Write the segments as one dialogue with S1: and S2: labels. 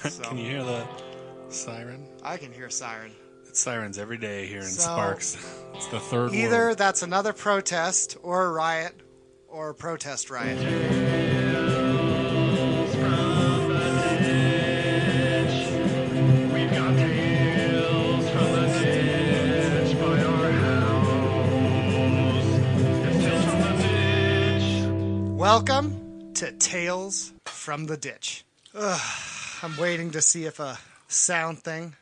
S1: So,
S2: Can you hear the siren?
S1: I can hear a siren.
S2: It's sirens every day here in
S1: So,
S2: Sparks. It's the third
S1: Either
S2: world.
S1: that's another protest or a riot or a protest riot. Welcome to Tales from the Ditch. I'm waiting to see if a sound thing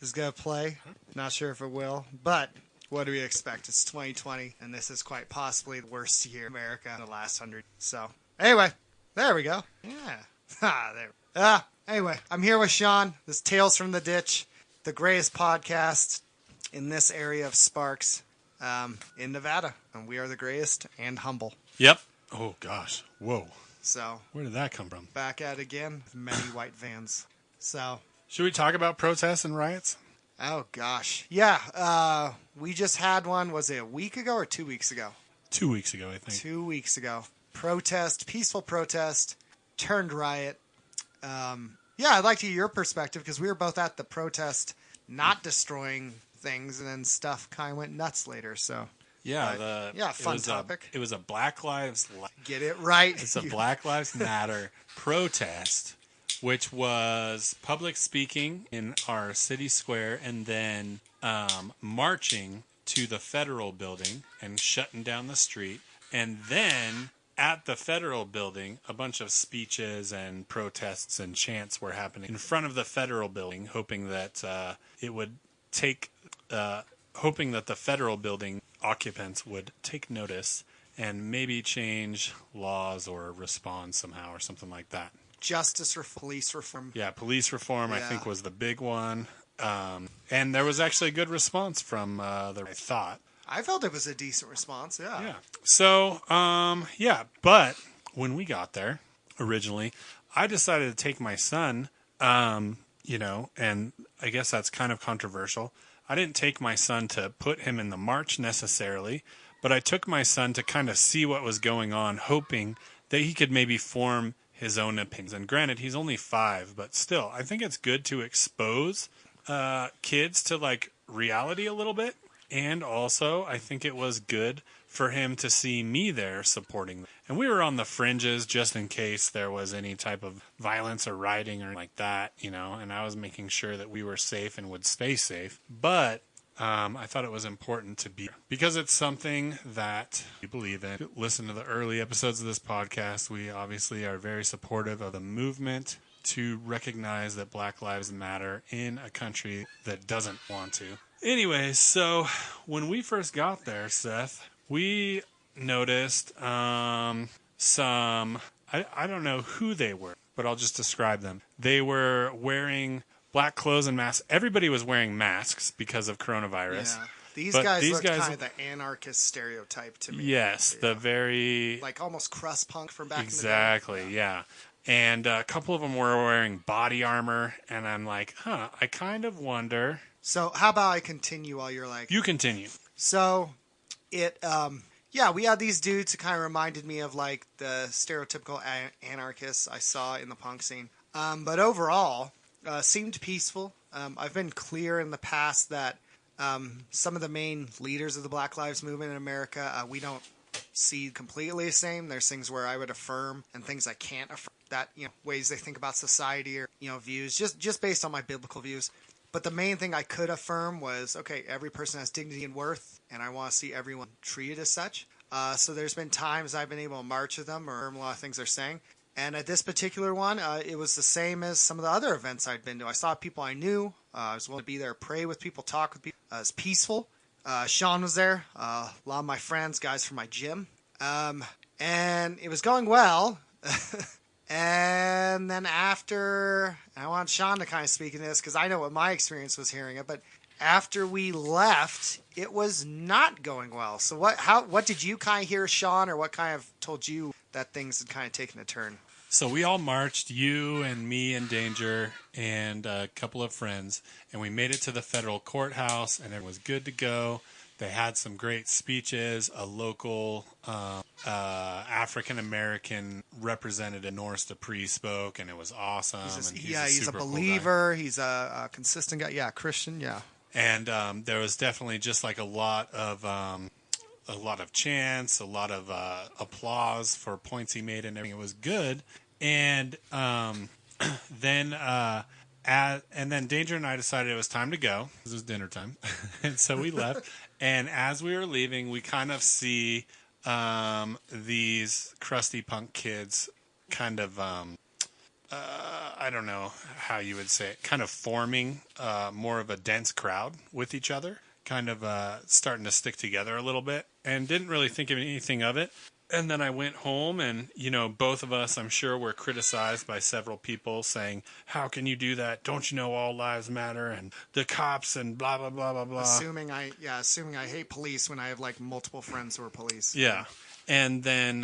S1: is going to play. Not sure if it will, but what do we expect? It's 2020, and this is quite possibly the worst year in America in the last 100. So, anyway, there we go. Yeah. Anyway, I'm here with Sean. This is Tales from the Ditch, the greatest podcast in this area of Sparks in Nevada. And we are the greatest and humble.
S2: Yep. Oh, gosh. Whoa.
S1: So,
S2: Where did that come from?
S1: back at it again with many white vans. So,
S2: Should we talk about protests and riots?
S1: oh gosh. Yeah, we just had one, was it a week ago or 2 weeks ago?
S2: 2 weeks ago, I think.
S1: 2 weeks ago. Protest, peaceful protest, turned riot. Yeah, I'd like to hear your perspective because we were both at the protest, not destroying things, and then stuff kind of went nuts later. So
S2: Yeah.
S1: fun topic.
S2: It was a Black Lives
S1: Get it right.
S2: It's a Black Lives Matter protest, which was public speaking in our city square and then marching to the federal building and shutting down the street. And then at the federal building, a bunch of speeches and protests and chants were happening in front of the federal building, hoping that hoping that the federal building occupants would take notice and maybe change laws or respond somehow or something like that.
S1: Justice or police reform.
S2: Yeah, police reform, I
S1: Yeah.
S2: think, was the big one. And there was actually a good response from I thought.
S1: I felt it was a decent response. Yeah.
S2: Yeah. So, but when we got there originally, I decided to take my son, and I guess that's kind of controversial. I didn't take my son to put him in the march necessarily, but I took my son to kind of see what was going on, hoping that he could maybe form his own opinions. And granted, he's only 5, but still, I think it's good to expose kids to like reality a little bit. And also, I think it was good for him to see me there supporting them. And we were on the fringes just in case there was any type of violence or rioting or like that, and I was making sure that we were safe and would stay safe. But I thought it was important to be, because it's something that we believe in. Listen to the early episodes of this podcast. We obviously are very supportive of the movement to recognize that Black Lives Matter in a country that doesn't want to. Anyways, so when we first got there, Seth, we noticed some, I don't know who they were, but I'll just describe them. They were wearing black clothes and masks. Everybody was wearing masks because of coronavirus.
S1: Yeah. These
S2: But
S1: guys
S2: these
S1: look
S2: guys-
S1: kind of the anarchist stereotype to me.
S2: Yes, the very...
S1: Like almost crust punk from back
S2: Exactly,
S1: in the day.
S2: yeah. And a couple of them were wearing body armor, and I'm like, I kind of wonder...
S1: So how about I continue while you're like...
S2: You continue.
S1: So it, we had these dudes who kind of reminded me of like the stereotypical anarchists I saw in the punk scene. But overall, seemed peaceful. I've been clear in the past that some of the main leaders of the Black Lives Movement in America, we don't see completely the same. There's things where I would affirm and things I can't affirm. That, ways they think about society or, views, just based on my biblical views. But the main thing I could affirm was, okay, every person has dignity and worth, and I want to see everyone treated as such. So there's been times I've been able to march with them or affirm a lot of things they're saying. And at this particular one, it was the same as some of the other events I'd been to. I saw people I knew. I was willing to be there, pray with people, talk with people. It was peaceful. Sean was there. A lot of my friends, guys from my gym. And it was going well. And then after, I want Sean to kind of speak in this because I know what my experience was hearing it, but after we left, it was not going well. So what did you kind of hear, Sean, or what kind of told you that things had kind of taken a turn?
S2: So we all marched, you and me and Danger and a couple of friends, and we made it to the federal courthouse, and it was good to go. They had some great speeches. A local African American representative, Norris Dupree, spoke, and it was awesome. And he's a
S1: He's a
S2: super cool guy.
S1: believer. He's a consistent guy. Yeah, Christian. Yeah.
S2: And there was definitely just like a lot of chants, a lot of applause for points he made, and everything. It was good. And then Danger and I decided it was time to go. It was dinner time, and so we left. And as we were leaving, we kind of see these crusty punk kids, kind of I don't know how you would say it, kind of forming more of a dense crowd with each other, kind of starting to stick together a little bit, and didn't really think of anything of it. And then I went home, and, both of us, I'm sure, were criticized by several people saying, how can you do that? Don't you know all lives matter? And the cops and blah, blah, blah, blah, blah.
S1: Assuming I hate police when I have like multiple friends who are police.
S2: Yeah. And then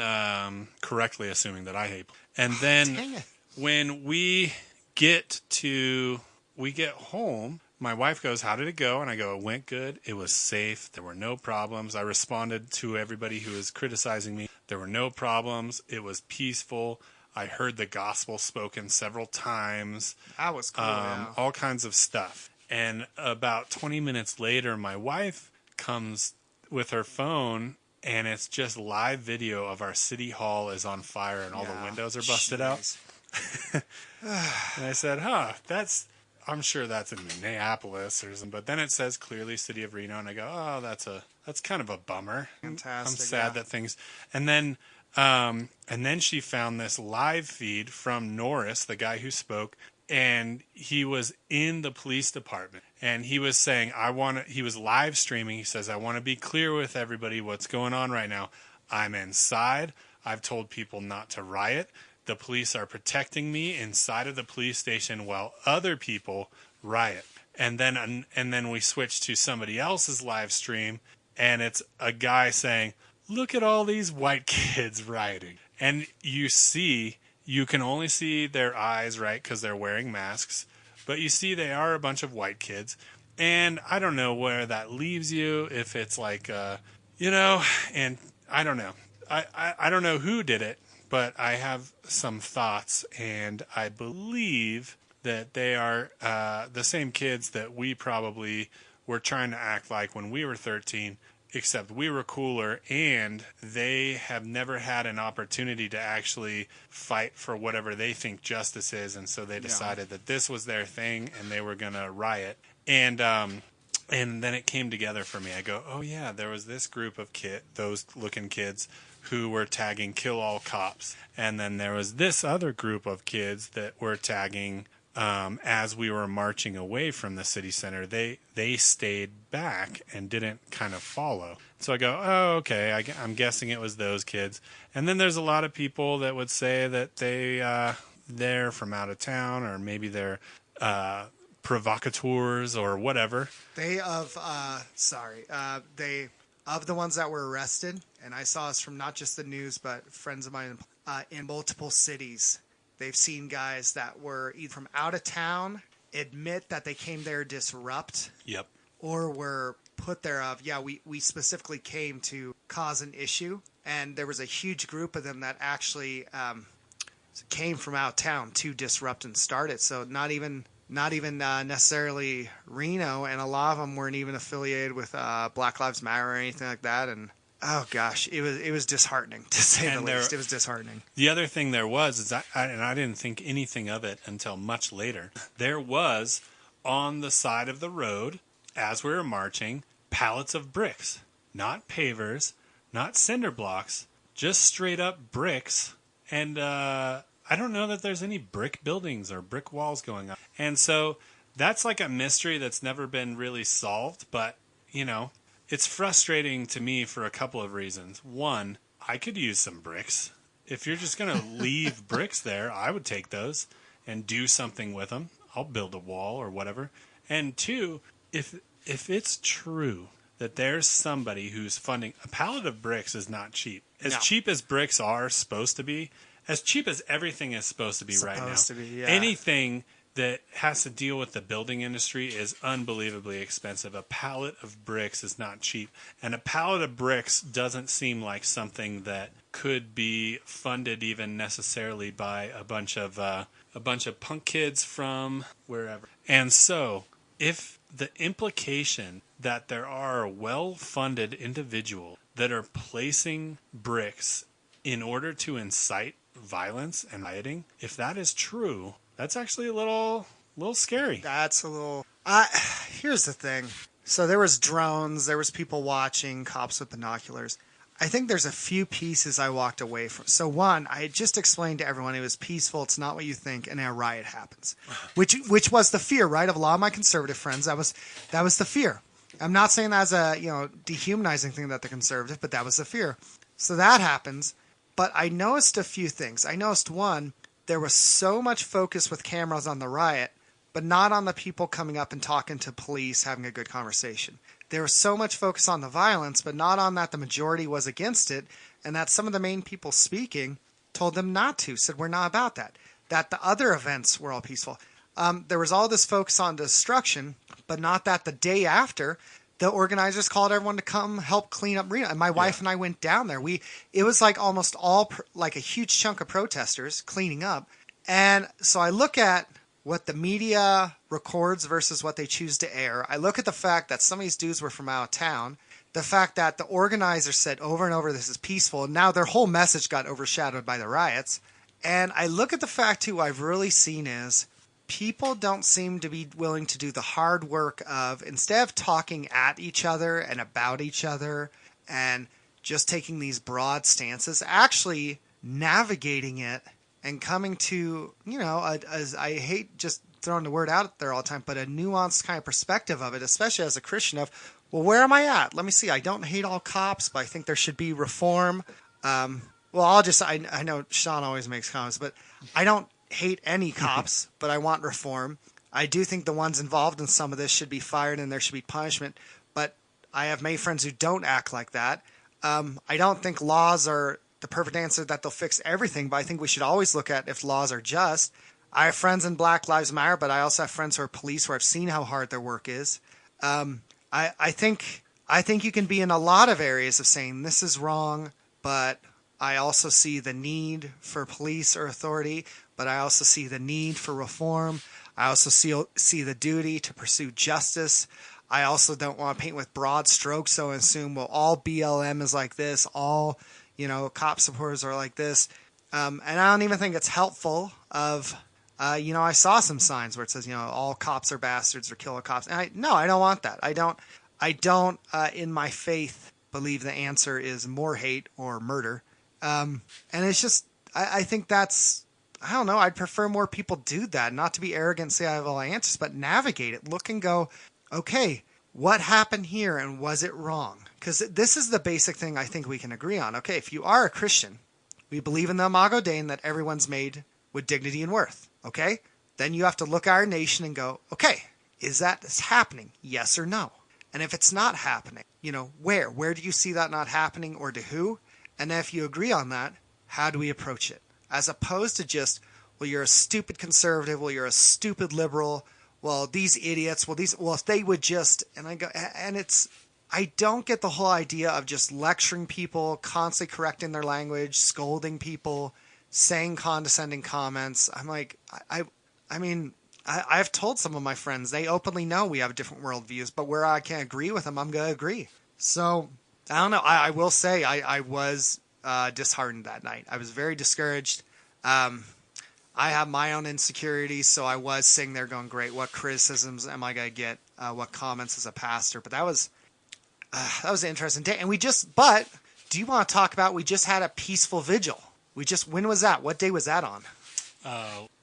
S2: correctly assuming that I hate police. And then
S1: Dang it.
S2: when we get home, my wife goes, how did it go? And I go, it went good. It was safe. There were no problems. I responded to everybody who was criticizing me. There were no problems. It was peaceful. I heard the gospel spoken several times.
S1: That was cool. Yeah.
S2: All kinds of stuff. And about 20 minutes later, my wife comes with her phone, and it's just live video of our city hall is on fire and all the windows are busted out. And I said, I'm sure that's in Minneapolis or something. But then it says clearly City of Reno, and I go, oh, that's kind of a bummer.
S1: Fantastic.
S2: I'm sad that things. And then she found this live feed from Norris, the guy who spoke, and he was in the police department, and he was saying, he was live streaming. He says, I want to be clear with everybody what's going on right now. I'm inside. I've told people not to riot. The police are protecting me inside of the police station while other people riot. And then we switch to somebody else's live stream, and it's a guy saying, look at all these white kids rioting. And you can only see their eyes, right, because they're wearing masks. But you see they are a bunch of white kids. And I don't know where that leaves you, if it's like, and I don't know. I don't know who did it. But I have some thoughts, and I believe that they are the same kids that we probably were trying to act like when we were 13, except we were cooler, and they have never had an opportunity to actually fight for whatever they think justice is, and so they decided that this was their thing, and they were going to riot. And then it came together for me. I go, oh, yeah, there was this group of those looking kids who were tagging kill all cops. And then there was this other group of kids that were tagging as we were marching away from the city center. They stayed back and didn't kind of follow. So I go, oh, okay, I'm guessing it was those kids. And then there's a lot of people that would say that they're from out of town, or maybe they're provocateurs or whatever.
S1: Of the ones that were arrested, and I saw this from not just the news, but friends of mine in multiple cities. They've seen guys that were either from out of town admit that they came there to disrupt.
S2: Yep.
S1: Or were put there we specifically came to cause an issue. And there was a huge group of them that actually came from out of town to disrupt and start it. So not even necessarily Reno, and a lot of them weren't even affiliated with Black Lives Matter or anything like that. And oh gosh, it was disheartening, to say the least. It was disheartening.
S2: The other thing there was I didn't think anything of it until much later. There was on the side of the road as we were marching pallets of bricks, not pavers, not cinder blocks, just straight up bricks. And I don't know that there's any brick buildings or brick walls going on. And so that's like a mystery that's never been really solved. But, it's frustrating to me for a couple of reasons. One, I could use some bricks. If you're just going to leave bricks there, I would take those and do something with them. I'll build a wall or whatever. And two, if it's true that there's somebody who's funding, a pallet of bricks is not cheap. As cheap as bricks are supposed to be, as cheap as everything is supposed to be right now.
S1: Yeah.
S2: Anything that has to deal with the building industry is unbelievably expensive. A pallet of bricks is not cheap, and a pallet of bricks doesn't seem like something that could be funded even necessarily by a bunch of punk kids from wherever. And so, if the implication that there are well-funded individuals that are placing bricks in order to incite violence and rioting, if that is true, that's actually a little scary.
S1: That's a little. Here's the thing. So there was drones. There was people watching. Cops with binoculars. I think there's a few pieces I walked away from. So one, I just explained to everyone it was peaceful. It's not what you think, and a riot happens, which was the fear, right, of a lot of my conservative friends. That was the fear. I'm not saying that as a dehumanizing thing that they're conservative, but that was the fear. So that happens. But I noticed a few things. I noticed one, there was so much focus with cameras on the riot, but not on the people coming up and talking to police, having a good conversation. There was so much focus on the violence, but not on that the majority was against it, and that some of the main people speaking told them not to, said we're not about that. That the other events were all peaceful. There was all this focus on destruction, but not that the day after, the organizers called everyone to come help clean up Reno. And my wife and I went down there. It was like almost all, like a huge chunk of protesters cleaning up. And so I look at what the media records versus what they choose to air. I look at the fact that some of these dudes were from out of town. The fact that the organizers said over and over, this is peaceful. And now their whole message got overshadowed by the riots. And I look at the fact, too, I've really seen is people don't seem to be willing to do the hard work of, instead of talking at each other and about each other and just taking these broad stances, actually navigating it and coming to, as I hate just throwing the word out there all the time, but a nuanced kind of perspective of it, especially as a Christian of, well, where am I at? Let me see. I don't hate all cops, but I think there should be reform. I know Sean always makes comments, but I don't hate any cops, but I want reform. I do think the ones involved in some of this should be fired and there should be punishment, but I have many friends who don't act like that. I don't think laws are the perfect answer that they'll fix everything, but I think we should always look at if laws are just. I have friends in Black Lives Matter, but I also have friends who are police where I've seen how hard their work is. I think you can be in a lot of areas of saying this is wrong, but I also see the need for police or authority, but I also see the need for reform. I also see the duty to pursue justice. I also don't want to paint with broad strokes, so I assume, well, all BLM is like this, all, cop supporters are like this. And I don't even think it's helpful of, I saw some signs where it says, all cops are bastards or killer cops. And I don't want that. I don't, in my faith, believe the answer is more hate or murder. And it's just, I think that's, I don't know, I'd prefer more people do that, not to be arrogant and say I have all the answers, but navigate it, look and go, okay, what happened here and was it wrong? Because this is the basic thing I think we can agree on. Okay, if you are a Christian, we believe in the Imago Dei and that everyone's made with dignity and worth, okay? Then you have to look at our nation and go, okay, is that happening? Yes or no? And if it's not happening, where? Where do you see that not happening or to who? And then if you agree on that, how do we approach it? As opposed to just, well, you're a stupid conservative, well, you're a stupid liberal, well, these idiots, if they would just, and I don't get the whole idea of just lecturing people, constantly correcting their language, scolding people, saying condescending comments. I'm like, I've told some of my friends, they openly know we have different worldviews, but where I can't agree with them, I'm going to agree. So, I don't know. I will say I was disheartened that night. I was very discouraged. I have my own insecurities, so I was sitting there going, great, what criticisms am I going to get? What comments as a pastor? But that was an interesting day. And but do you want to talk about, we just had a peaceful vigil. When was that? What day was that on?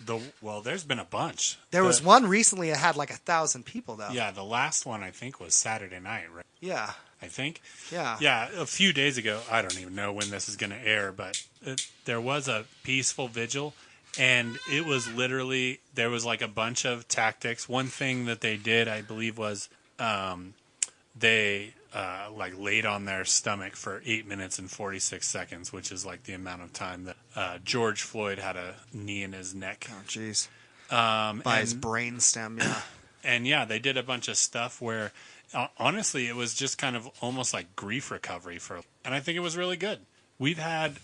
S2: There's been a bunch.
S1: There was one recently that had like 1,000 people, though.
S2: Yeah, the last one I think was Saturday night, right?
S1: Yeah.
S2: I think.
S1: Yeah.
S2: Yeah, a few days ago. I don't even know when this is going to air, but there was a peaceful vigil, and it was literally, there was like a bunch of tactics. One thing that they did, I believe, was they laid on their stomach for 8 minutes and 46 seconds, which is like the amount of time that George Floyd had a knee in his neck.
S1: Oh, jeez. By his
S2: And
S1: brainstem, yeah.
S2: and yeah, they did a bunch of stuff where honestly it was just kind of almost like grief recovery for, and I think it was really good. We've had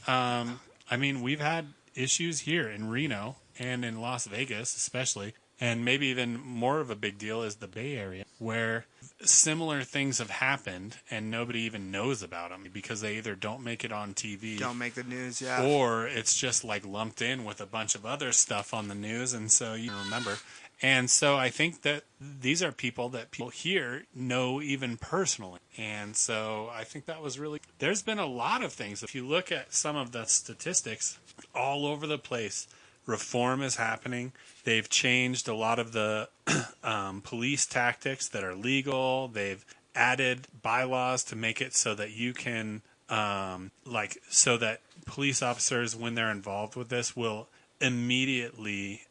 S2: we've had issues here in Reno and in Las Vegas especially, and maybe even more of a big deal is the Bay Area, where similar things have happened and nobody even knows about them because they either don't make it on TV,
S1: Don't make the news, yeah.
S2: or it's just like lumped in with a bunch of other stuff on the news, and so you remember. And so I think that these are people that people here know even personally. And so I think that was really, there's been a lot of things. If you look at some of the statistics all over the place, reform is happening. They've changed a lot of the police tactics that are legal. They've added bylaws to make it so that you can, so that police officers, when they're involved with this, will immediately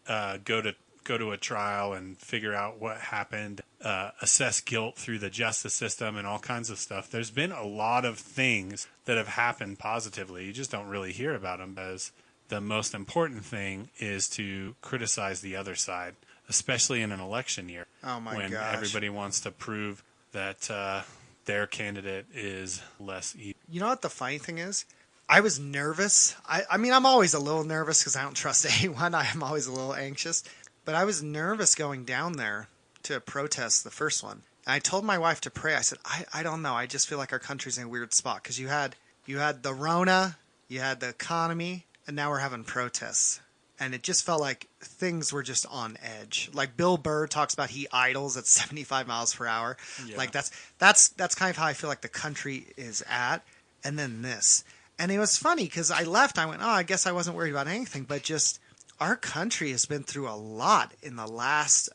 S2: go to a trial and figure out what happened, assess guilt through the justice system and all kinds of stuff. There's been a lot of things that have happened positively. You just don't really hear about them, because the most important thing is to criticize the other side, especially in an election year.
S1: Oh my
S2: when
S1: gosh.
S2: everybody wants to prove that their candidate is less evil.
S1: You know what the funny thing is? I was nervous. I mean, I'm always a little nervous because I don't trust anyone. I am always a little anxious. But I was nervous going down there to protest the first one. And I told my wife to pray. I said, I don't know. I just feel like our country's in a weird spot. Because you had the Rona, you had the economy, and now we're having protests. And it just felt like things were just on edge. Like Bill Burr talks about he idles at 75 miles per hour.
S2: Yeah.
S1: Like that's kind of how I feel like the country is at. And then this. And it was funny because I left. I went, I guess I wasn't worried about anything. But just our country has been through a lot in the last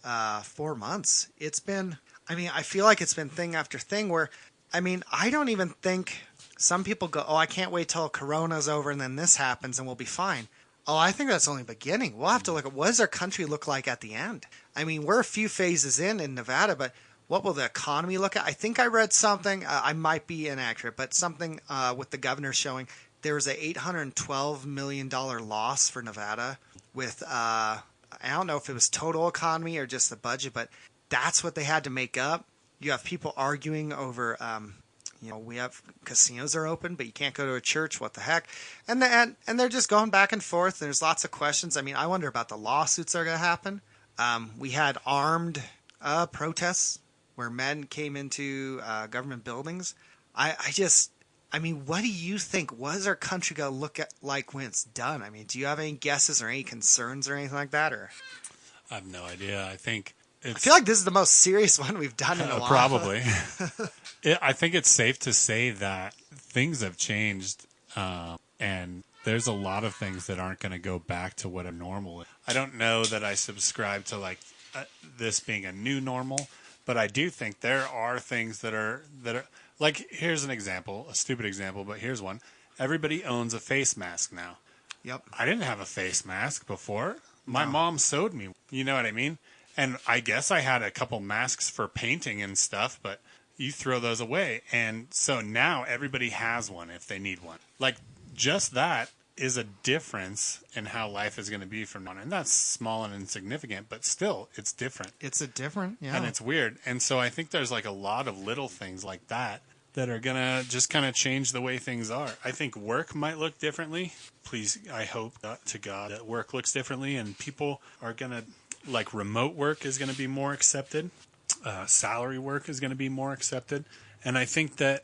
S1: 4 months. It's been, I feel like it's been thing after thing where, I don't even think some people go, I can't wait till Corona's over and then this happens and we'll be fine. Oh, I think that's only beginning. We'll have to look at what does our country look like at the end. We're a few phases in Nevada, but what will the economy look at? I think I read something, I might be inaccurate, but something with the governor showing there was a $812 million loss for Nevada with, I don't know if it was total economy or just the budget, but that's what they had to make up. You have people arguing over, we have casinos are open, but you can't go to a church. What the heck? And they're just going back and forth. There's lots of questions. I wonder about the lawsuits that are going to happen. We had armed protests where men came into government buildings. What do you think? What is our country going to look at like when it's done? Do you have any guesses or any concerns or anything like that? Or
S2: I have no idea. I
S1: feel like this is the most serious one we've done in a while.
S2: Probably. I think it's safe to say that things have changed, and there's a lot of things that aren't going to go back to what a normal is. I don't know that I subscribe to this being a new normal, but I do think there are things that are like, here's an example, a stupid example, but here's one. Everybody owns a face mask now.
S1: Yep.
S2: I didn't have a face mask before. My mom sewed me. You know what I mean? And I guess I had a couple masks for painting and stuff, but you throw those away. And so now everybody has one if they need one. Like, just that is a difference in how life is going to be from now on. And that's small and insignificant, but still, it's different.
S1: It's yeah.
S2: And it's weird. And so I think there's a lot of little things like that are going to just kind of change the way things are. I think work might look differently. Please, I hope to God that work looks differently and people are going to, remote work is going to be more accepted. Salary work is going to be more accepted. And I think that,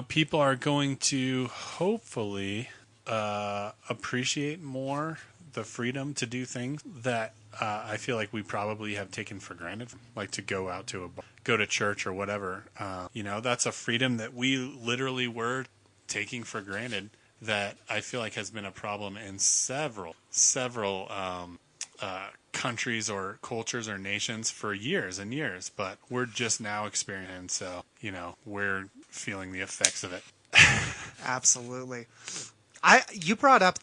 S2: people are going to hopefully appreciate more the freedom to do things that I feel like we probably have taken for granted, like to go out to go to church or whatever. That's a freedom that we literally were taking for granted that I feel like has been a problem in several countries or cultures or nations for years and years, but we're just now experiencing. So, we're feeling the effects of it.
S1: Absolutely. You brought up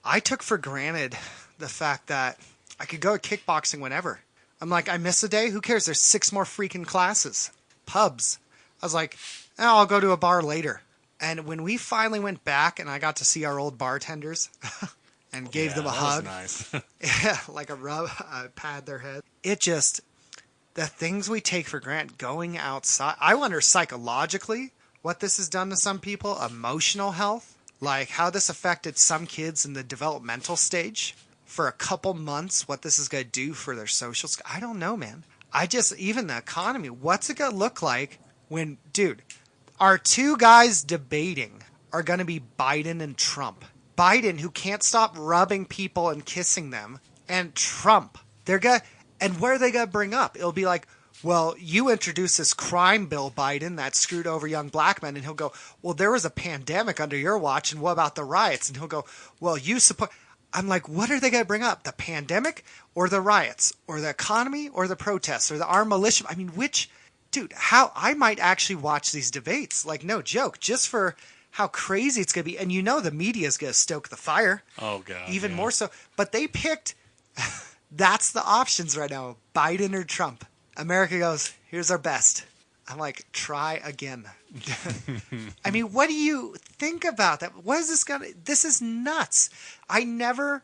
S1: I took for granted the fact that I could go kickboxing whenever. I'm like, I miss a day. Who cares? There's 6 more freaking classes. Pubs. I was like, I'll go to a bar later. And when we finally went back and I got to see our old bartenders, and gave them a
S2: that
S1: hug.
S2: was nice.
S1: Yeah, like a rub, pat their head. It just, the things we take for granted going outside. I wonder psychologically what this has done to some people, emotional health, like how this affected some kids in the developmental stage for a couple months, what this is going to do for their social skills. I don't know, man. Even the economy, what's it going to look like when, dude, our two guys debating are going to be Biden and Trump. Biden, who can't stop rubbing people and kissing them, and Trump. And what are they going to bring up? It'll be like, well, you introduced this crime bill, Biden, that screwed over young black men. And he'll go, well, there was a pandemic under your watch, and what about the riots? And he'll go, well, you support. I'm like, what are they going to bring up? The pandemic or the riots or the economy or the protests or the armed militia? I mean, which, dude, how I might actually watch these debates. Like, no joke, just for how crazy it's going to be. And the media is going to stoke the fire.
S2: Oh, God.
S1: Even more so. But they picked, that's the options right now, Biden or Trump. America goes, here's our best. I'm like, try again. I mean, what do you think about that? What is this gonna? This is nuts. I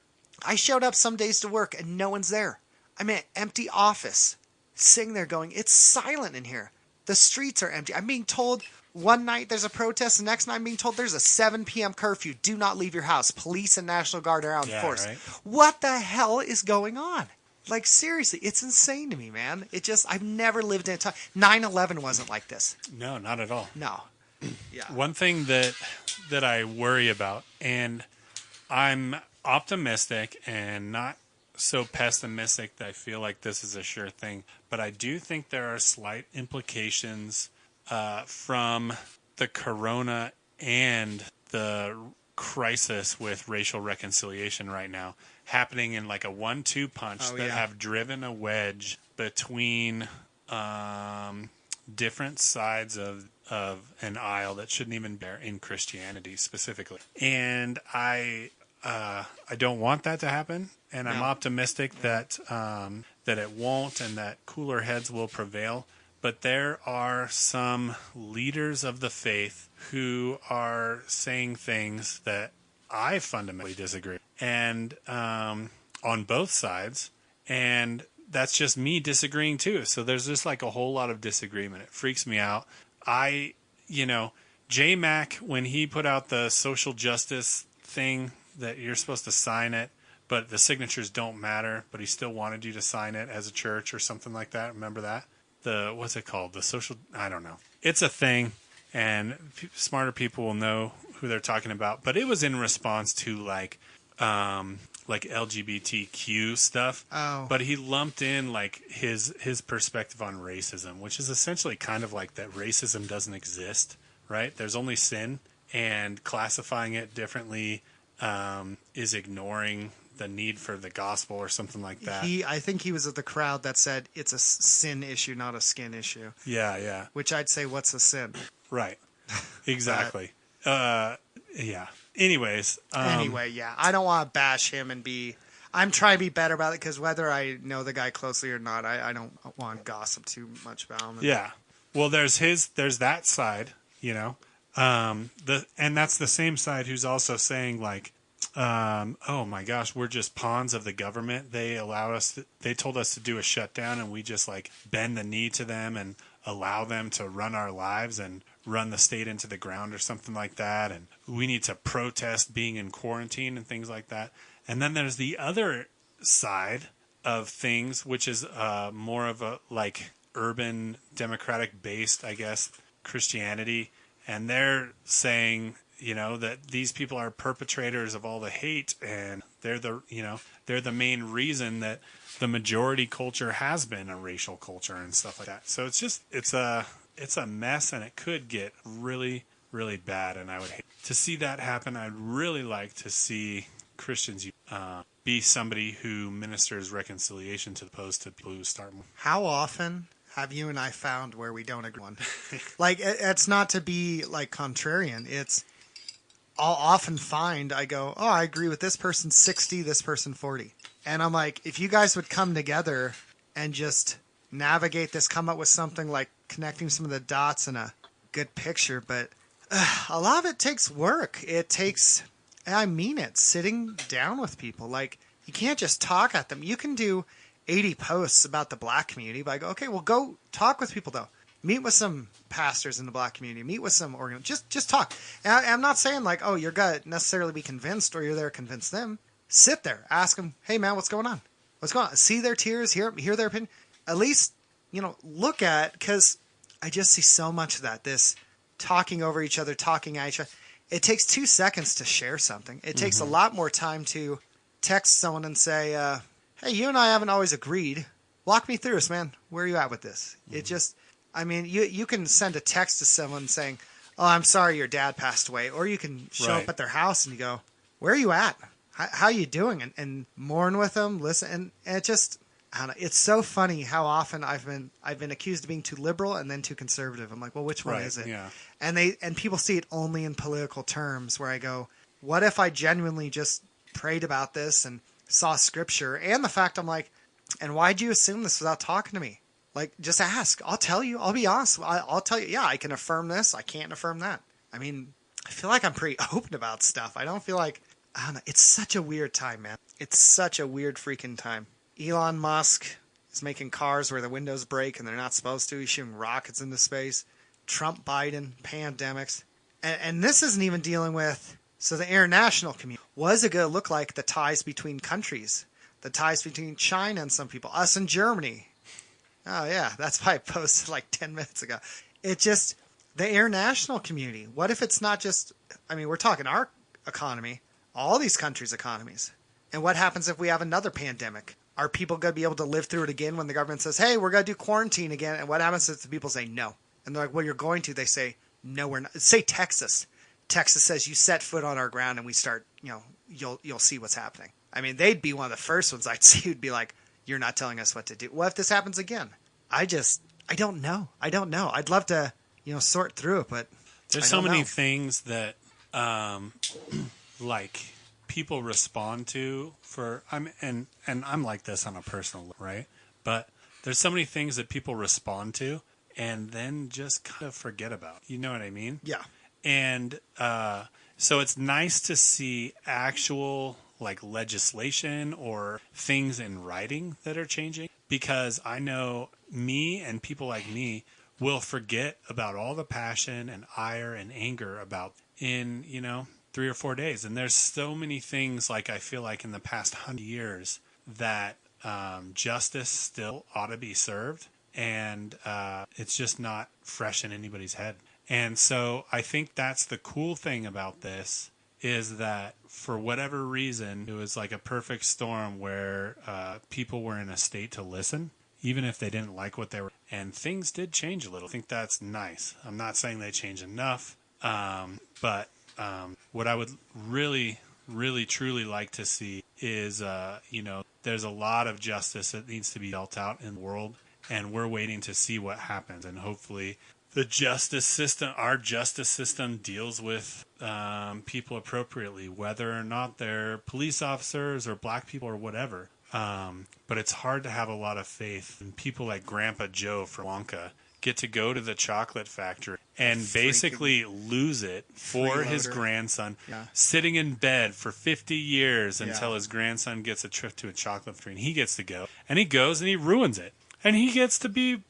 S1: showed up some days to work and no one's there. I'm in an empty office, sitting there going, it's silent in here. The streets are empty. I'm being told one night there's a protest, the next night I'm being told there's a 7 p.m. curfew. Do not leave your house. Police and National Guard are out in force.
S2: Right?
S1: What the hell is going on? Like, seriously, it's insane to me, man. I've never lived in a time. 9/11 wasn't like this.
S2: No, not at all.
S1: No. Yeah.
S2: One thing that I worry about, and I'm optimistic and not so pessimistic that I feel like this is a sure thing, but I do think there are slight implications from the corona and the crisis with racial reconciliation right now happening in like a 1-2 punch have driven a wedge between different sides of an aisle that shouldn't even be in Christianity specifically. And I don't want that to happen, and I'm optimistic that that it won't, and that cooler heads will prevail. But there are some leaders of the faith who are saying things that I fundamentally disagree, and on both sides, and that's just me disagreeing too. So there's just like a whole lot of disagreement. It freaks me out. J Mac, when he put out the social justice thing that you're supposed to sign it, but the signatures don't matter, but he still wanted you to sign it as a church or something like that. Remember that? What's it called? The social, I don't know. It's a thing, and smarter people will know who they're talking about. But it was in response to like LGBTQ stuff.
S1: Oh.
S2: But he lumped in like his perspective on racism, which is essentially kind of like that racism doesn't exist, right? There's only sin, and classifying it differently is ignoring the need for the gospel or something like that.
S1: I think he was at the crowd that said it's a sin issue, not a skin issue.
S2: Yeah.
S1: Which I'd say, what's a sin?
S2: Right. Exactly. Yeah. Anyways.
S1: Anyway, yeah. I don't want to bash him I'm trying to be better about it, because whether I know the guy closely or not, I don't want to gossip too much about him.
S2: Yeah. Well, there's that side, and that's the same side who's also saying like, oh my gosh, we're just pawns of the government. They told us to do a shutdown, and we just like bend the knee to them and allow them to run our lives and run the state into the ground or something like that. And we need to protest being in quarantine and things like that. And then there's the other side of things, which is more of a like urban democratic based, I guess, Christianity. And they're saying, that these people are perpetrators of all the hate, and they're the main reason that the majority culture has been a racial culture and stuff like that. So it's a mess, and it could get really, really bad. And I would hate to see that happen. I'd really like to see Christians be somebody who ministers reconciliation to opposed to people who start.
S1: How often have you and I found where we don't agree on? Like, it's not to be like contrarian. I'll often find, I go, oh, I agree with this person 60, this person 40. And I'm like, if you guys would come together and just navigate this, come up with something like connecting some of the dots in a good picture. But a lot of it takes work. It takes and I mean it, sitting down with people. Like, you can't just talk at them. You can do 80 posts about the black community, but I go, okay, well, go talk with people, though. Meet with some pastors in the black community. Meet with some just talk. And I'm not saying, like, oh, you're going to necessarily be convinced or you're there to convince them. Sit there. Ask them, hey, man, what's going on? What's going on? See their tears, hear their opinion. At least, look at, because I just see so much of that, this talking over each other, talking at each other. It takes 2 seconds to share something. It takes a lot more time to text someone and say, hey, you and I haven't always agreed. Walk me through this, man. Where are you at with this? It just, you can send a text to someone saying, oh, I'm sorry your dad passed away. Or you can show up at their house and you go, where are you at? How you doing? And mourn with them, listen. And it just, I don't know. It's so funny how often I've been accused of being too liberal and then too conservative. I'm like, well, which one is it?
S2: Yeah.
S1: And people see it only in political terms, where I go, what if I genuinely just prayed about this and saw scripture and the fact, I'm like, and why'd you assume this without talking to me? Like, just ask. I'll tell you. I'll be honest. I'll tell you. Yeah, I can affirm this. I can't affirm that. I feel like I'm pretty open about stuff. I don't feel like, I don't know. It's such a weird time, man. It's such a weird freaking time. Elon Musk is making cars where the windows break and they're not supposed to. He's shooting rockets into space. Trump, Biden, pandemics. And this isn't even dealing with, so the international community. What is it going to look like, the ties between countries? The ties between China and some people. Us and Germany. Oh, yeah. That's why I posted like 10 minutes ago. It just, the international community. What if it's not just, we're talking our economy, all these countries' economies. And what happens if we have another pandemic? Are people going to be able to live through it again when the government says, hey, we're going to do quarantine again? And what happens if the people say no? And they're like, well, you're going to. They say, no, we're not. Say Texas. Texas says, you set foot on our ground and we start, you'll see what's happening. They'd be one of the first ones I'd see who'd be like, you're not telling us what to do. What if this happens again? I don't know. I'd love to, sort through it, but
S2: there's so many things that, like, people respond to and I'm like this on a personal level, right? But there's so many things that people respond to and then just kind of forget about. You know what I mean?
S1: Yeah.
S2: And so it's nice to see actual like legislation or things in writing that are changing, because I know me and people like me will forget about all the passion and ire and anger about in, 3 or 4 days. And there's so many things, like, I feel like in the past 100 years that justice still ought to be served. And it's just not fresh in anybody's head. And so I think that's the cool thing about this, is that for whatever reason, it was like a perfect storm where people were in a state to listen, even if they didn't like what they were. And things did change a little. I think that's nice. I'm not saying they changed enough, but what I would really, really, truly like to see is, there's a lot of justice that needs to be dealt out in the world, and we're waiting to see what happens. And hopefully the justice system, our justice system, deals with people appropriately, whether or not they're police officers or black people or whatever. But it's hard to have a lot of faith in people like Grandpa Joe from Wonka get to go to the chocolate factory and basically lose it for his grandson, sitting in bed for 50 years until his grandson gets a trip to a chocolate factory, and he gets to go, and he goes and he ruins it, and he gets to be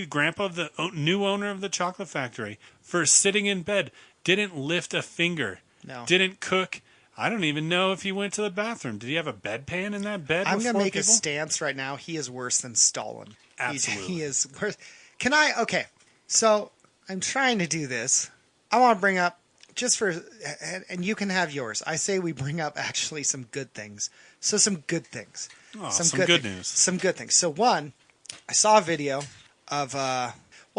S2: grandpa, the new owner of the chocolate factory, for sitting in bed, didn't lift a finger, didn't cook. I don't even know if he went to the bathroom. Did he have a bedpan in that bed?
S1: I'm going to make a stance right now. He is worse than Stalin.
S2: Absolutely.
S1: He is worse. Okay. So I'm trying to do this. I want to bring up, and you can have yours. I say we bring up actually some good things. So some good things.
S2: Oh, some good news.
S1: Some good things. So one, I saw a video of,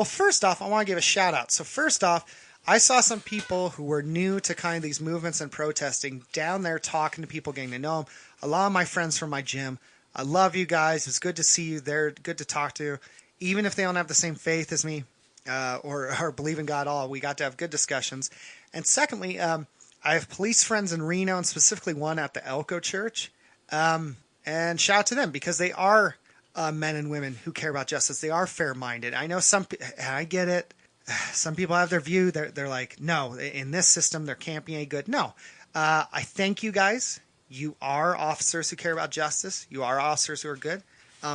S1: first off, I want to give a shout out. So first off, I saw some people who were new to kind of these movements and protesting down there, talking to people, getting to know them. A lot of my friends from my gym. I love you guys. It's good to see you. They're good to talk to. Even if they don't have the same faith as me or believe in God at all, we got to have good discussions. And secondly, I have police friends in Reno, and specifically one at the Elko Church. And shout out to them, because they are men and women who care about justice. They are fair-minded. I know I get it. Some people have their view. They're like, no, in this system, there can't be any good. No, I thank you guys. You are officers who care about justice. You are officers who are good.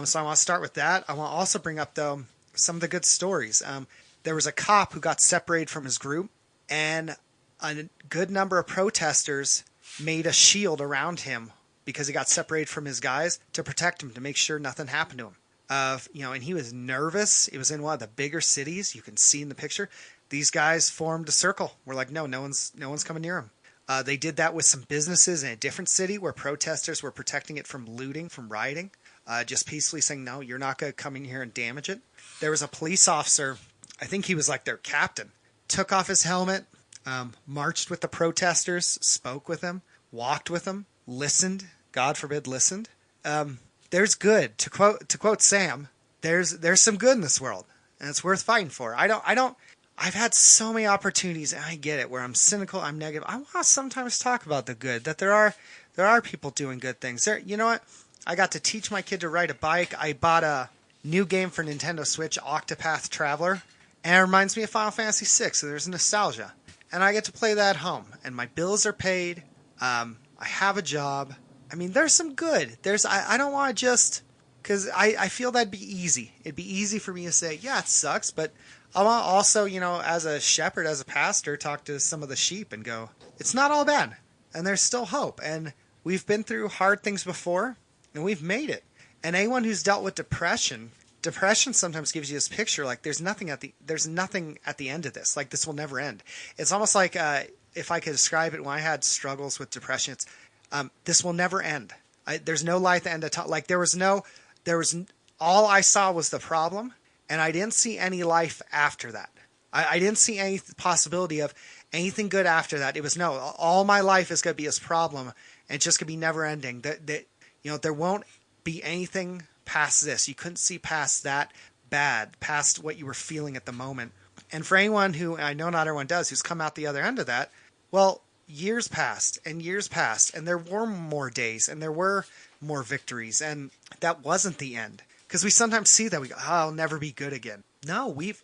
S1: So I want to start with that. I want to also bring up, though, some of the good stories. There was a cop who got separated from his group, and a good number of protesters made a shield around him because he got separated from his guys to protect him, to make sure nothing happened to him. And he was nervous. It was in one of the bigger cities. You can see in the picture. These guys formed a circle. We're like, no one's coming near him. They did that with some businesses in a different city where protesters were protecting it from looting, from rioting, just peacefully saying, no, you're not going to come in here and damage it. There was a police officer, I think he was like their captain, took off his helmet, marched with the protesters, spoke with them, walked with them, listened, God forbid, listened. There's good. To quote Sam, there's some good in this world, and it's worth fighting for. I've had so many opportunities, and I get it, where I'm cynical, I'm negative. I want to sometimes talk about the good, that there are people doing good things. You know what? I got to teach my kid to ride a bike. I bought a new game for Nintendo Switch, Octopath Traveler, and it reminds me of Final Fantasy VI, so there's nostalgia. And I get to play that at home, and my bills are paid. I have a job. I mean, there's some good. I don't want to just, because I feel that'd be easy. It'd be easy for me to say, yeah, it sucks, but I want to also, as a shepherd, as a pastor, talk to some of the sheep and go, it's not all bad, and there's still hope. And we've been through hard things before, and we've made it. And anyone who's dealt with depression sometimes gives you this picture like there's nothing at the end of this. Like, this will never end. It's almost like, if I could describe it, when I had struggles with depression, it's this will never end. There's no light at the end of time. Like, all I saw was the problem, and I didn't see any life after that. I didn't see any possibility of anything good after that. It was, no, all my life is going to be this problem, and it's just going to be never ending. There won't be anything past this. You couldn't see past that bad, past what you were feeling at the moment. And for anyone who, I know not everyone does, who's come out the other end of that, well, years passed, and there were more days, and there were more victories, and that wasn't the end. Because we sometimes see that, we go, oh, I'll never be good again. No, we've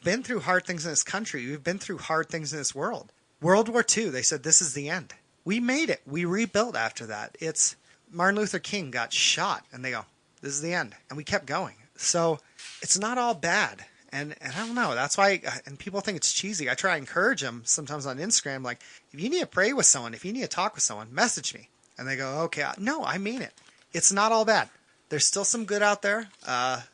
S1: been through hard things in this country. We've been through hard things in this world. World War II, they said, this is the end. We made it. We rebuilt after that. It's Martin Luther King got shot, and they go, this is the end. And we kept going. So it's not all bad. And I don't know. That's why, and people think it's cheesy. I try to encourage them sometimes on Instagram, like, if you need to pray with someone, if you need to talk with someone, message me. And they go, okay, no, I mean it. It's not all bad. There's still some good out there.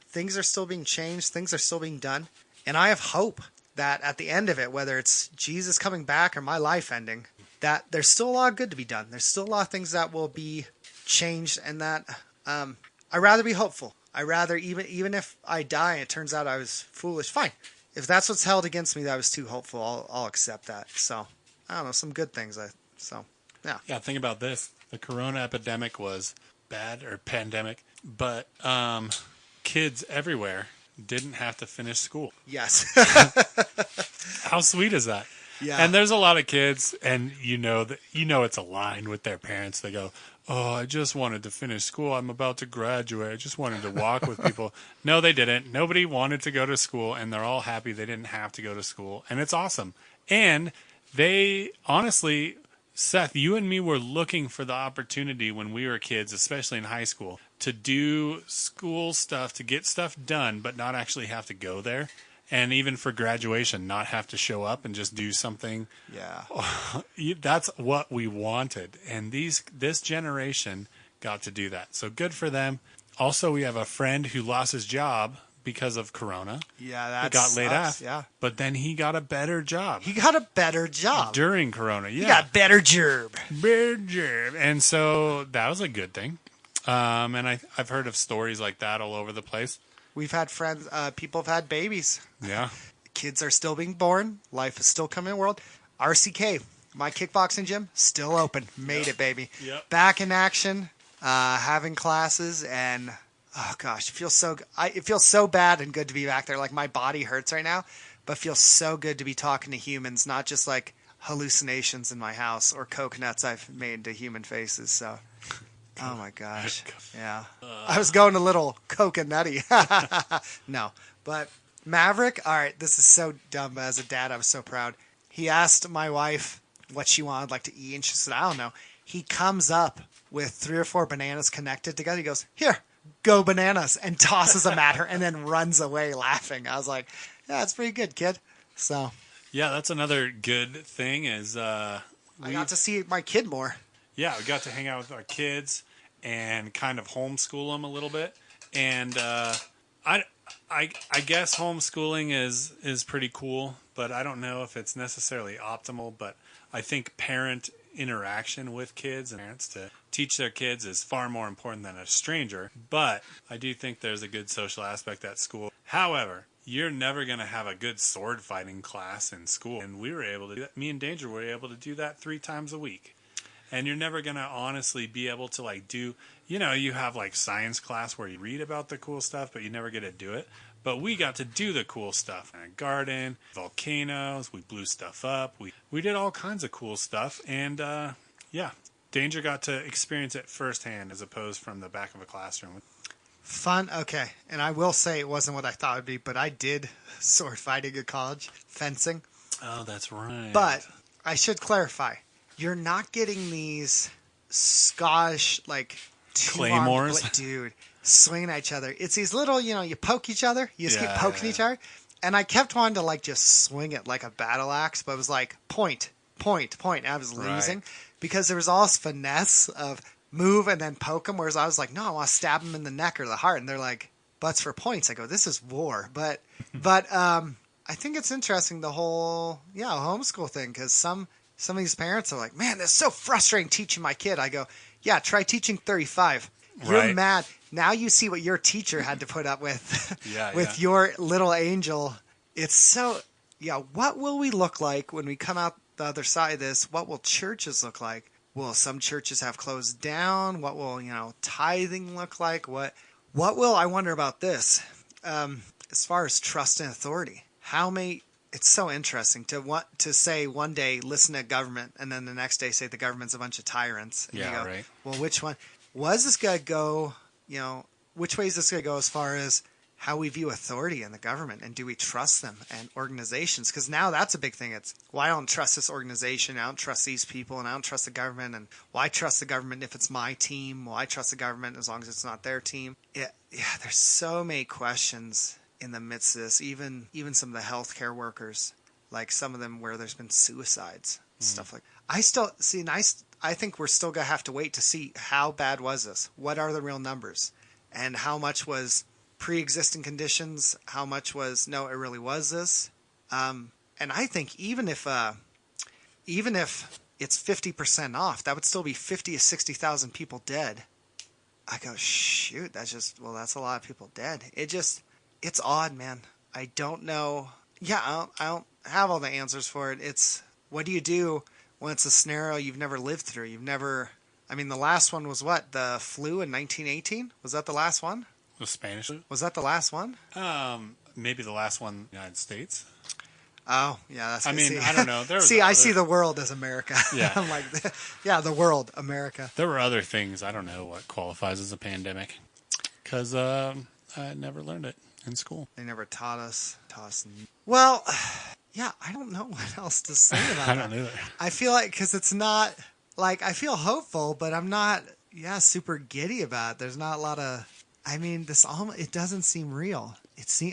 S1: Things are still being changed. Things are still being done. And I have hope that at the end of it, whether it's Jesus coming back or my life ending, that there's still a lot of good to be done. There's still a lot of things that will be changed, and that I'd rather be hopeful. I'd rather, even if I die and it turns out I was foolish, fine. If that's what's held against me, that I was too hopeful, I'll accept that. So, I don't know, some good things. Yeah.
S2: Yeah, think about this. The corona epidemic was bad, or pandemic, but kids everywhere didn't have to finish school.
S1: Yes.
S2: How sweet is that?
S1: Yeah.
S2: And there's a lot of kids, and it's aligned with their parents. They go, oh, I just wanted to finish school. I'm about to graduate. I just wanted to walk with people. No, they didn't. Nobody wanted to go to school, and they're all happy they didn't have to go to school. And it's awesome. And they, honestly, Seth, you and me were looking for the opportunity when we were kids, especially in high school, to do school stuff, to get stuff done, but not actually have to go there. And even for graduation, not have to show up and just do something.
S1: Yeah.
S2: That's what we wanted. And this generation got to do that. So good for them. Also, we have a friend who lost his job because of Corona.
S1: Yeah, that
S2: got laid off.
S1: Yeah.
S2: But then he got a better job.
S1: He got a better job.
S2: During Corona, yeah.
S1: He got a better job.
S2: Better job. And so that was a good thing. And I've heard of stories like that all over the place.
S1: We've had friends, people have had babies.
S2: Yeah.
S1: Kids are still being born. Life is still coming in the world. RCK, my kickboxing gym, still open. Made it, baby.
S2: Yep.
S1: Back in action, having classes, and oh gosh, it feels so bad and good to be back there. Like, my body hurts right now, but feels so good to be talking to humans, not just like hallucinations in my house or coconuts I've made into human faces. So. Oh my gosh. Yeah. I was going a little coconutty. No. But Maverick, all right, this is so dumb. As a dad, I was so proud. He asked my wife, what she wanted like to eat, and she said, I don't know. He comes up with 3 or 4 bananas connected together. He goes, here, go bananas, and tosses them at her, and then runs away laughing. I was like, yeah, that's pretty good, kid. So
S2: Yeah, that's another good thing is
S1: I got to see my kid more.
S2: yeah, we got to hang out with our kids and kind of homeschool them a little bit. And I, I guess homeschooling is pretty cool, but I don't know if it's necessarily optimal. But I think parent interaction with kids and parents to teach their kids is far more important than a stranger. But I do think there's a good social aspect at school. However, you're never going to have a good sword fighting class in school. And we were able to do that. Me and Danger were able to do that 3 times a week. And you're never going to honestly be able to like do, you know, you have like science class where you read about the cool stuff, but you never get to do it. But we got to do the cool stuff in a garden, volcanoes, we blew stuff up. We did all kinds of cool stuff. And yeah, Danger got to experience it firsthand as opposed from the back of a classroom.
S1: Fun, okay. And I will say it wasn't what I thought it would be, but I did sword fighting at college, fencing.
S2: Oh, that's right.
S1: But I should clarify, you're not getting these Scottish, like,
S2: Claymores?
S1: Dude, swinging at each other. It's these little, you know, you poke each other. You just keep
S2: Yeah,
S1: poking
S2: yeah.
S1: each other. And I kept wanting to, like, just swing it like a battle axe, but it was like, point. And I was losing.
S2: Right.
S1: Because there was all this finesse of move and then poke them, whereas I was like, no, I want to stab them in the neck or the heart. And they're like, butts for points. I go, this is war. But I think it's interesting, the whole, homeschool thing, because some of these parents are like, man, that's so frustrating teaching my kid. I go, yeah, try teaching 35. You're
S2: Right.
S1: mad. Now you see what your teacher had to put up with,
S2: Yeah,
S1: with your little angel. It's so, what will we look like when we come out the other side of this? What will churches look like? Will some churches have closed down? What will, tithing look like? What will, I wonder about this, as far as trust and authority, it's so interesting to say one day, listen to government, and then the next day say the government's a bunch of tyrants. And
S2: Yeah,
S1: you go,
S2: right.
S1: well, which one? Was this going to go, which way is this going to go as far as how we view authority in the government, and do we trust them and organizations? Because now that's a big thing. It's, well, I don't trust this organization, I don't trust these people, and I don't trust the government, and I trust the government if it's my team. I trust the government as long as it's not their team. There's so many questions in the midst of this. Even some of the healthcare workers, like some of them where there's been suicides, stuff like. I still see, and I think we're still gonna have to wait to see how bad was this. What are the real numbers, and how much was pre-existing conditions? How much was no? It really was this. And I think even if it's 50% off, that would still be 50 to 60,000 people dead. I go, shoot, that's a lot of people dead. It's odd, man. I don't know. Yeah, I don't have all the answers for it. It's, what do you do when it's a scenario you've never lived through? The last one was what? The flu in 1918? Was that the last one?
S2: The Spanish flu?
S1: Was that the last one?
S2: Maybe the last one in the United States.
S1: Oh, yeah. That's.
S2: I don't know.
S1: I see the world as America.
S2: Yeah.
S1: I'm like, the world, America.
S2: There were other things. I don't know what qualifies as a pandemic because I never learned it in school.
S1: They never taught us. Well, yeah, I don't know what else to say about
S2: I
S1: that.
S2: don't either.
S1: I feel like, because it's not, like, I feel hopeful, but I'm not, super giddy about it. There's not a lot of, it doesn't seem real.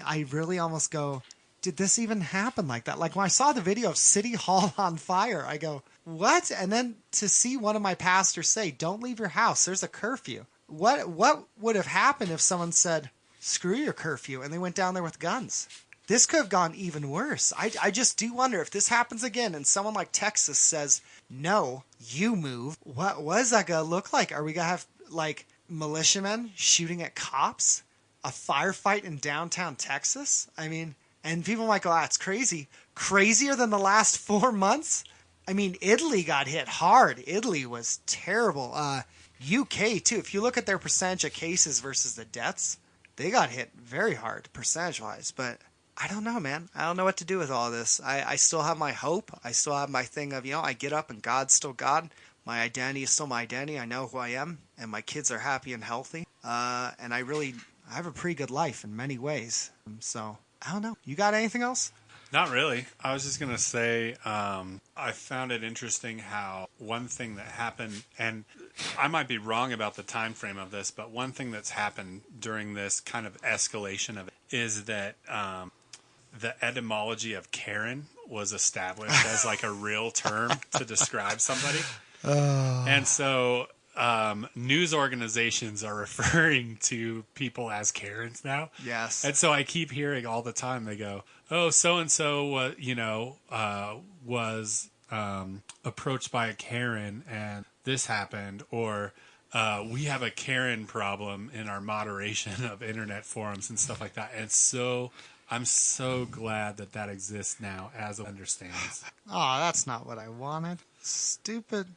S1: I really almost go, did this even happen like that? Like, when I saw the video of City Hall on fire, I go, what? And then to see one of my pastors say, don't leave your house, there's a curfew. What would have happened if someone said, screw your curfew, and they went down there with guns? This could have gone even worse. I just do wonder if this happens again and someone like Texas says, no, you move. What is that going to look like? Are we going to have, like, militiamen shooting at cops? A firefight in downtown Texas? And people might go, it's crazy. Crazier than the last 4 months? Italy got hit hard. Italy was terrible. UK, too. If you look at their percentage of cases versus the deaths, they got hit very hard, percentage-wise. But I don't know, man. I don't know what to do with all this. I still have my hope. I still have my thing of, I get up and God's still God. My identity is still my identity. I know who I am, and my kids are happy and healthy. And I have a pretty good life in many ways. So, I don't know. You got anything else?
S2: Not really. I was just going to say I found it interesting how one thing that happened, and I might be wrong about the time frame of this, but one thing that's happened during this kind of escalation of it is that the etymology of Karen was established as like a real term to describe somebody. And so news organizations are referring to people as Karens now.
S1: Yes.
S2: And so I keep hearing all the time, they go, oh, so-and-so, was approached by a Karen and this happened, or we have a Karen problem in our moderation of internet forums and stuff like that. And so I'm so glad that that exists now as it understands.
S1: Oh, that's not what I wanted. Stupid.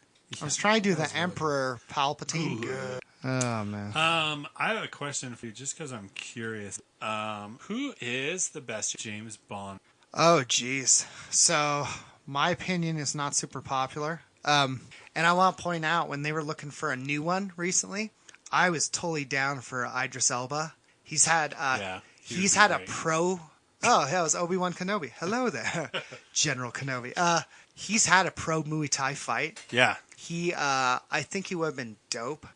S1: I was trying to do the Emperor Palpatine. Good. Oh, man.
S2: I have a question for you just because I'm curious. Who is the best James Bond?
S1: Oh, geez. So, my opinion is not super popular. And I want to point out, when they were looking for a new one recently, I was totally down for Idris Elba. He's had he's had
S2: great.
S1: a pro. Oh, that was Obi-Wan Kenobi. Hello there, General Kenobi. He's had a pro Muay Thai fight.
S2: Yeah.
S1: I think he would have been dope.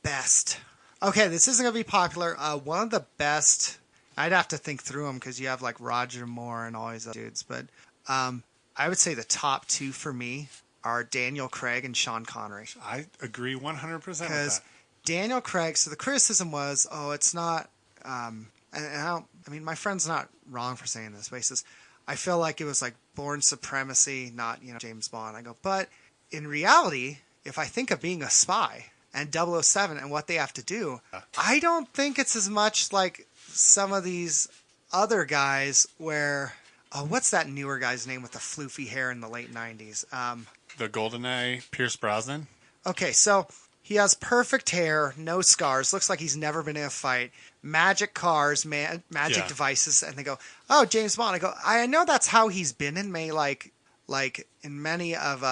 S1: Best. Okay, this isn't going to be popular. One of the best, I'd have to think through them because you have like Roger Moore and all these other dudes, but I would say the top two for me are Daniel Craig and Sean Connery.
S2: I agree 100% with
S1: Because
S2: that.
S1: Daniel Craig, so the criticism was, it's not, my friend's not wrong for saying this, but he says, I feel like it was like Bourne Supremacy, not, James Bond. I go, but in reality, if I think of being a spy and 007 and what they have to do, I don't think it's as much like some of these other guys where, what's that newer guy's name with the floofy hair in the late 90s?
S2: The GoldenEye, Pierce Brosnan?
S1: Okay, so he has perfect hair, no scars, looks like he's never been in a fight, magic cars, magic devices, and they go, oh, James Bond. I go, I know that's how he's been in like in many of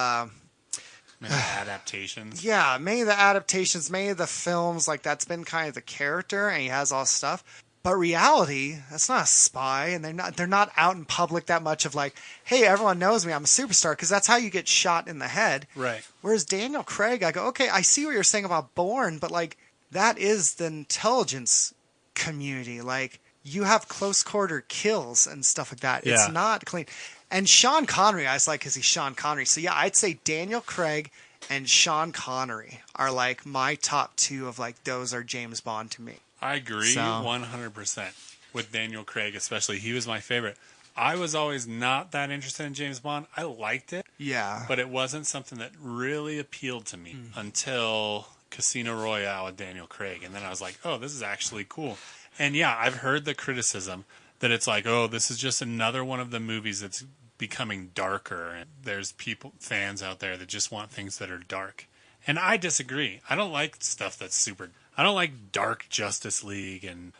S2: adaptations.
S1: Yeah, many of the adaptations, many of the films, like that's been kind of the character, and he has all this stuff. But reality, that's not a spy, and they're not out in public that much of like, hey, everyone knows me, I'm a superstar, because that's how you get shot in the head.
S2: Right.
S1: Whereas Daniel Craig, I go, okay, I see what you're saying about Bourne, but like that is the intelligence community. Like you have close quarter kills and stuff like that.
S2: Yeah.
S1: It's not clean. And Sean Connery, I was like, because he's Sean Connery. So yeah, I'd say Daniel Craig and Sean Connery are like my top two of like those are James Bond to me.
S2: I agree 100% with Daniel Craig, especially. He was my favorite. I was always not that interested in James Bond. I liked it.
S1: Yeah.
S2: But it wasn't something that really appealed to me until Casino Royale with Daniel Craig. And then I was like, oh, this is actually cool. And yeah, I've heard the criticism that it's like, oh, this is just another one of the movies that's becoming darker. And there's fans out there that just want things that are dark. And I disagree. I don't like stuff that's super. I don't like dark Justice League and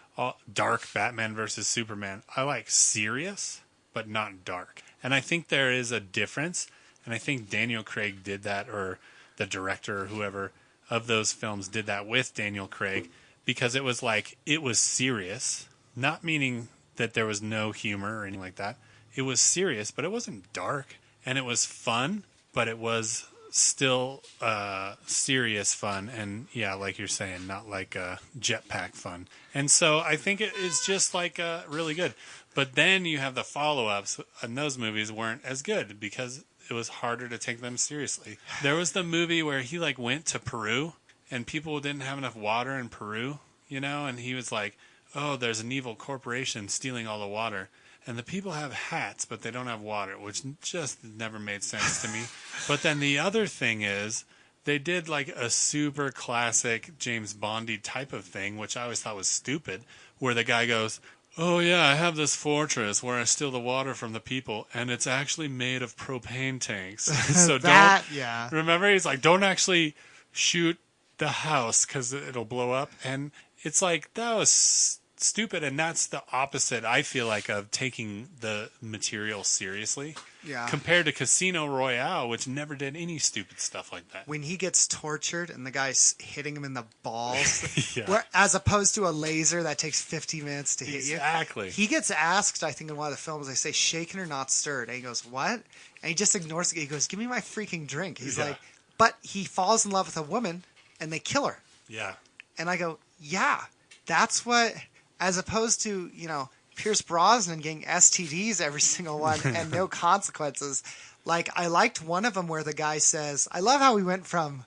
S2: dark Batman versus Superman. I like serious, but not dark. And I think there is a difference. And I think Daniel Craig did that, or the director or whoever of those films did that with Daniel Craig, because it was like, it was serious, not meaning that there was no humor or anything like that. It was serious, but it wasn't dark. And it was fun, but it was still serious fun, and yeah, like you're saying, not like jetpack fun. And so I think it is just like really good. But then you have the follow-ups, and those movies weren't as good because it was harder to take them seriously. There was the movie where he like went to Peru, and people didn't have enough water in Peru, and he was like, oh, there's an evil corporation stealing all the water. And the people have hats, but they don't have water, which just never made sense to me. But then the other thing is, they did like a super classic James Bondy type of thing, which I always thought was stupid, where the guy goes, oh yeah, I have this fortress where I steal the water from the people, and it's actually made of propane tanks. So remember, he's like, don't actually shoot the house because it'll blow up. And it's like, that was stupid, and that's the opposite, I feel like, of taking the material seriously.
S1: Yeah.
S2: Compared to Casino Royale, which never did any stupid stuff like that.
S1: When he gets tortured and the guy's hitting him in the balls,
S2: Yeah.
S1: as opposed to a laser that takes 50 minutes to hit you.
S2: Exactly.
S1: He gets asked, I think in one of the films, they say, shaken or not stirred. And he goes, what? And he just ignores it. He goes, give me my freaking drink. He's like, but he falls in love with a woman and they kill her.
S2: Yeah.
S1: And I go, yeah, that's what, as opposed to, Pierce Brosnan getting STDs every single one and no consequences. Like, I liked one of them where the guy says, I love how we went from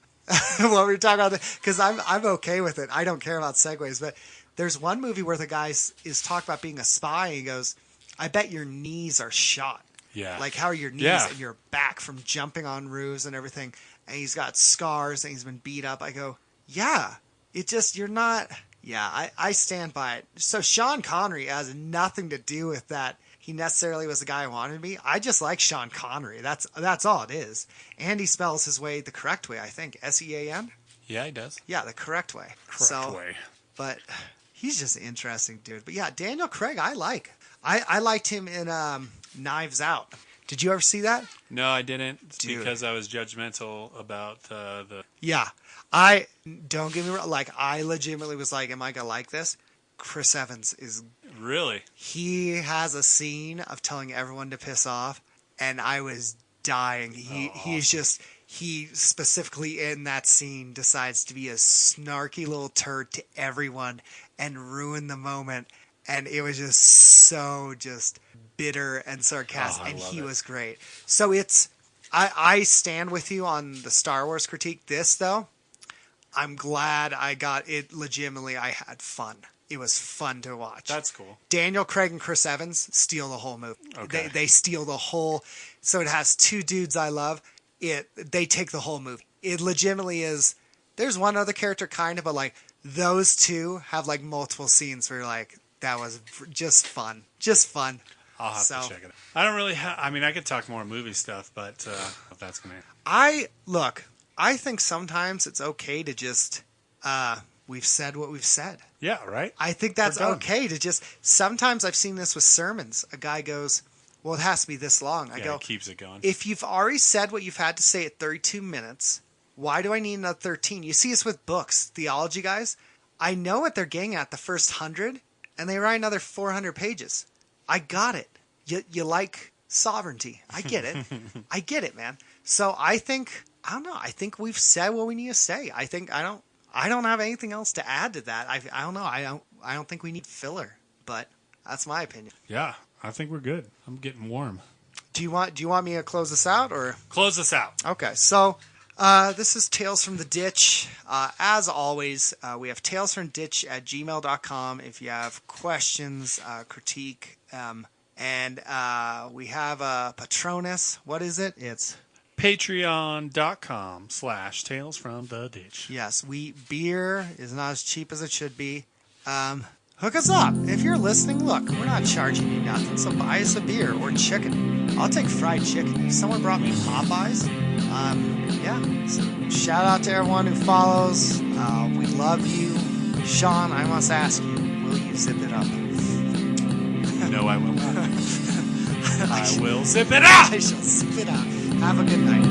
S1: what we were talking about, because I'm okay with it. I don't care about segues, but there's one movie where the guy is talking about being a spy. And he goes, I bet your knees are shot.
S2: Yeah.
S1: Like, how are your knees and your back from jumping on roofs and everything? And he's got scars and he's been beat up. I go, yeah, you're not. Yeah, I stand by it. So Sean Connery has nothing to do with that. He necessarily was the guy I wanted to be. I just like Sean Connery. That's all it is. And he spells his way the correct way, I think. SEAN?
S2: Yeah, he does.
S1: Yeah, the correct way.
S2: Correct way.
S1: But he's just an interesting dude. But yeah, Daniel Craig, I like. I liked him in Knives Out. Did you ever see that?
S2: No, I didn't.
S1: Dude.
S2: Because I was judgmental about the...
S1: Yeah. Don't get me wrong. Like, I legitimately was like, am I going to like this? Chris Evans is...
S2: Really?
S1: He has a scene of telling everyone to piss off, and I was dying. He specifically in that scene decides to be a snarky little turd to everyone and ruin the moment. And it was just so bitter and sarcastic, and he was great. So I stand with you on the Star Wars critique. This, though, I'm glad I got it legitimately. I had fun. It was fun to watch.
S2: That's cool.
S1: Daniel Craig and Chris Evans steal the whole movie.
S2: Okay.
S1: They steal the whole. So it has two dudes I love. They take the whole movie. It legitimately is. There's one other character kind of, but like those two have like multiple scenes where you're like, that was just fun. Just fun.
S2: I'll have to check it out. I don't really I could talk more movie stuff, but if that's going to...
S1: I think sometimes it's okay to just, we've said what we've said.
S2: Yeah, right?
S1: I think that's okay to just, sometimes I've seen this with sermons. A guy goes, well, it has to be this long. I go,
S2: it keeps it going.
S1: If you've already said what you've had to say at 32 minutes, why do I need another 13? You see this with books, theology guys. I know what they're getting at the first 100, and they write another 400 pages. I got it. You like sovereignty. I get it. I get it, man. So I don't know. I think we've said what we need to say. I don't have anything else to add to that. I don't know. I don't think we need filler, but that's my opinion.
S2: Yeah, I think we're good. I'm getting warm.
S1: Do you want me to close this out or
S2: close this out?
S1: Okay. So this is Tales from the Ditch. As always, we have talesfromditch@gmail.com if you have questions, critique, and we have a Patronus. What is it? It's
S2: patreon.com/talesfromtheditch.
S1: Yes, beer is not as cheap as it should be. Hook us up. If you're listening, look, we're not charging you nothing, so buy us a beer or chicken. I'll take fried chicken. If someone brought me Popeyes, yeah. So shout out to everyone who follows. We love you. Sean, I must ask you, will you zip it up?
S2: No, I will not. I will zip it up!
S1: I shall zip it up. Have a good night.